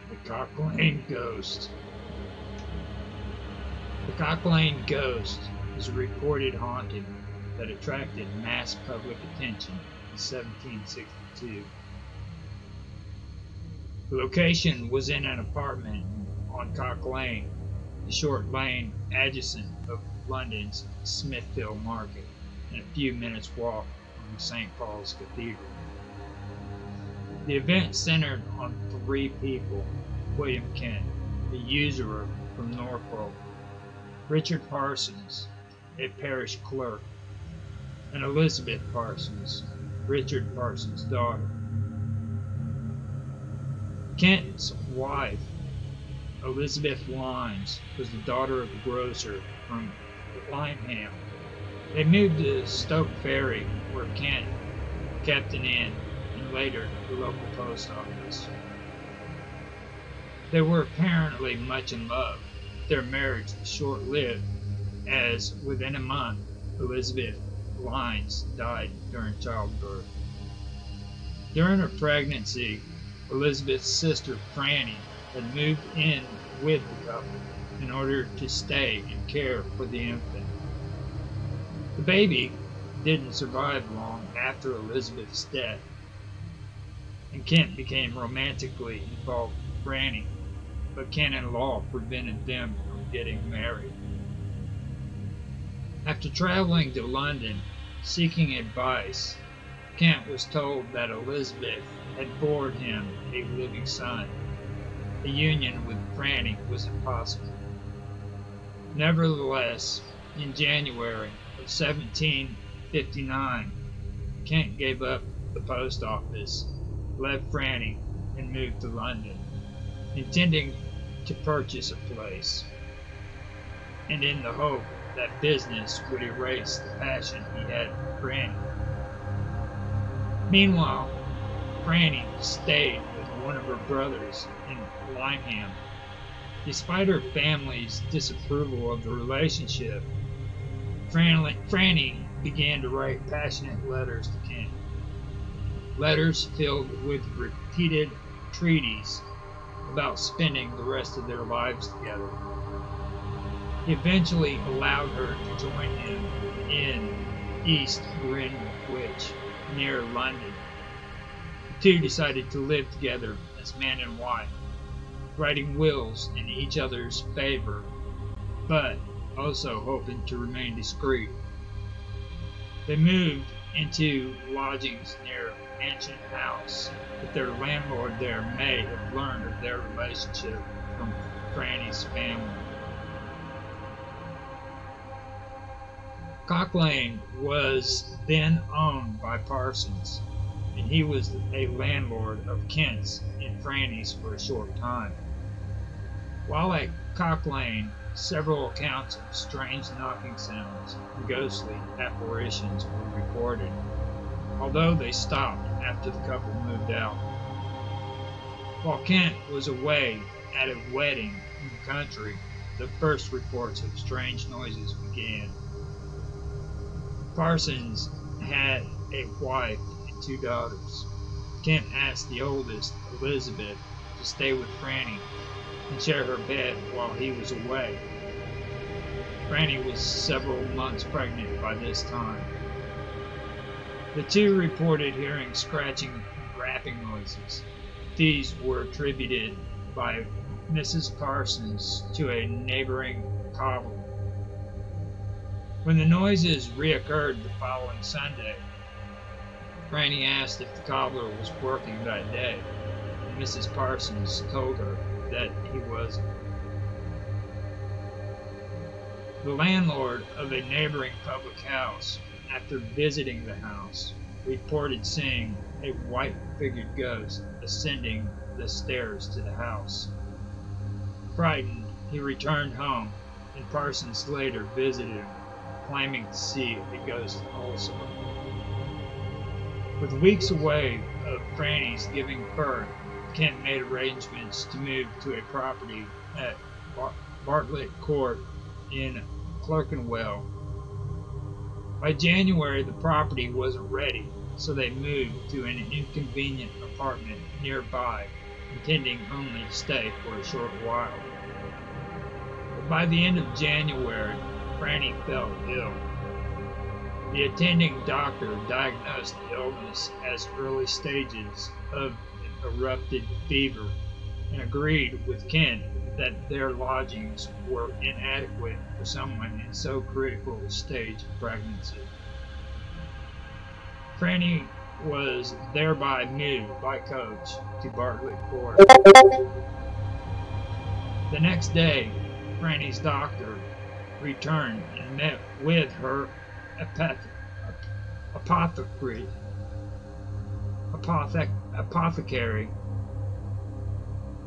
The Cock Lane Ghost. The Cock Lane Ghost is a reported haunting that attracted mass public attention in 1762. The location was in an apartment on Cock Lane, a short lane adjacent of London's Smithfield Market, and a few minutes' walk from St. Paul's Cathedral. The event centered on three people: William Kent, a usurer from Norfolk; Richard Parsons, a parish clerk; and Elizabeth Parsons, Richard Parsons' daughter. Kent's wife, Elizabeth Lynes, was the daughter of a grocer from Lyneham. They moved to Stoke Ferry, where Kent kept an inn, and later the local post office. They were apparently much in love. Their marriage was short-lived, as within a month Elizabeth Lynes died during childbirth. During her pregnancy, Elizabeth's sister Franny had moved in with the couple in order to stay and care for the infant. The baby didn't survive long after Elizabeth's death, and Kent became romantically involved with Franny, but canon law prevented them from getting married. After traveling to London seeking advice, Kent was told that Elizabeth had borne him a living son. A union with Franny was impossible. Nevertheless, in January of 1759, Kent gave up the post office, left Franny, and moved to London, intending to purchase a place, and in the hope that business would erase the passion he had for Franny. Meanwhile, Franny stayed with one of her brothers in Lyneham. Despite her family's disapproval of the relationship, Franny began to write passionate letters to Kent. Letters filled with repeated entreaties about spending the rest of their lives together. He eventually allowed her to join him in East Greenwich, near London. The two decided to live together as man and wife, writing wills in each other's favor, but also hoping to remain discreet. They moved into lodgings near a mansion house, but their landlord there may have learned of their relationship from Franny's family. Cock Lane was then owned by Parsons, and he was a landlord of Kent's and Franny's for a short time. While at Cock Lane, several accounts of strange knocking sounds and ghostly apparitions were reported, although they stopped after the couple moved out. While Kent was away at a wedding in the country, the first reports of strange noises began. Parsons had a wife and two daughters. Kent asked the oldest, Elizabeth, to stay with Franny and share her bed while he was away. Franny was several months pregnant by this time. The two reported hearing scratching and rapping noises. These were attributed by Mrs. Parsons to a neighboring cobbler. When the noises reoccurred the following Sunday, Franny asked if the cobbler was working that day, and Mrs. Parsons told her that he wasn't. The landlord of a neighboring public house, after visiting the house, reported seeing a white-figured ghost ascending the stairs to the house. Frightened, he returned home, and Parsons later visited him, claiming to see a ghost also. With weeks away of Franny's giving birth, Kent made arrangements to move to a property at Bartlett Court in Clerkenwell. By January, the property wasn't ready, so they moved to an inconvenient apartment nearby, intending only to stay for a short while. But by the end of January, Franny felt ill. The attending doctor diagnosed the illness as early stages of an erupted fever and agreed with Kent that their lodgings were inadequate for someone in so critical a stage of pregnancy. Franny was thereby moved by coach to Bartlett Court. The next day, Franny's doctor returned and met with her apothecary.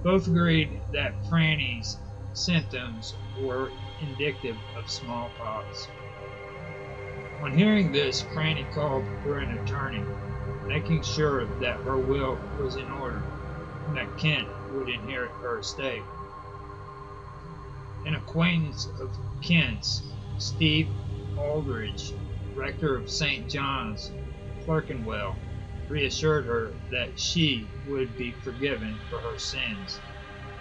Both agreed that Franny's symptoms were indicative of smallpox. On hearing this, Franny called for an attorney, making sure that her will was in order and that Kent would inherit her estate. An acquaintance of Kent's, Steve Aldridge, rector of St. John's, Clerkenwell, reassured her that she would be forgiven for her sins,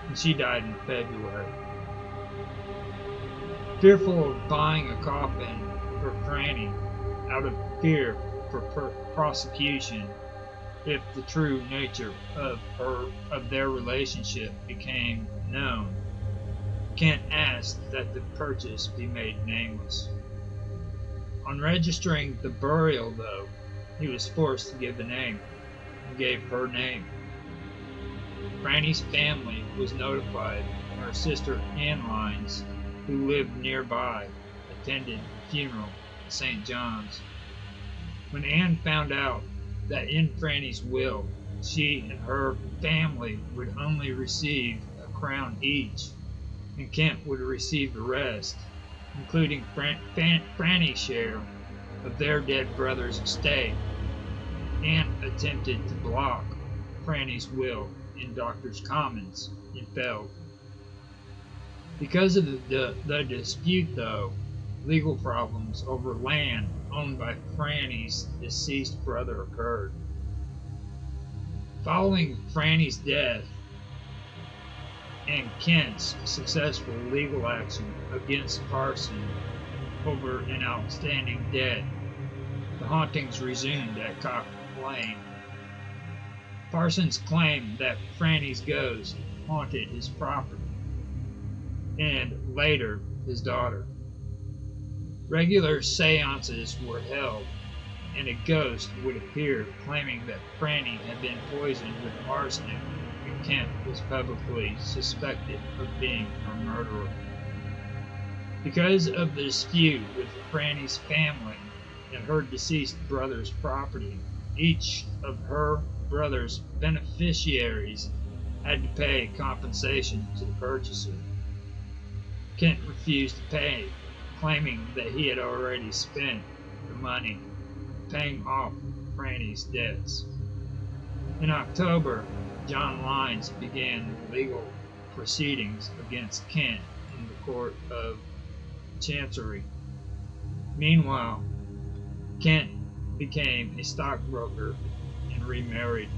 and she died in February. Fearful of buying a coffin for Franny out of fear for prosecution if the true nature of their relationship became known, Kent asked that the purchase be made nameless. On registering the burial, though, he was forced to give the name, and gave her name. Franny's family was notified, and her sister Ann Lyons, who lived nearby, attended the funeral at St. John's. When Ann found out that in Franny's will, she and her family would only receive a crown each, and Kent would receive the rest, including Franny's share of their dead brother's estate, and attempted to block Franny's will in Doctors' Commons and failed. Because of the dispute, though, legal problems over land owned by Franny's deceased brother occurred. Following Franny's death and Kent's successful legal action against Parson over an outstanding debt, the hauntings resumed at Cock Lane. Parsons claimed that Franny's ghost haunted his property, and later his daughter. Regular seances were held, and a ghost would appear claiming that Franny had been poisoned with arsenic, and Kent was publicly suspected of being her murderer. Because of the dispute with Franny's family and her deceased brother's property, each of her brother's beneficiaries had to pay compensation to the purchaser. Kent refused to pay, claiming that he had already spent the money paying off Franny's debts. In October, John Lyons began legal proceedings against Kent in the Court of Chancery. Meanwhile, Kent became a stockbroker and remarried.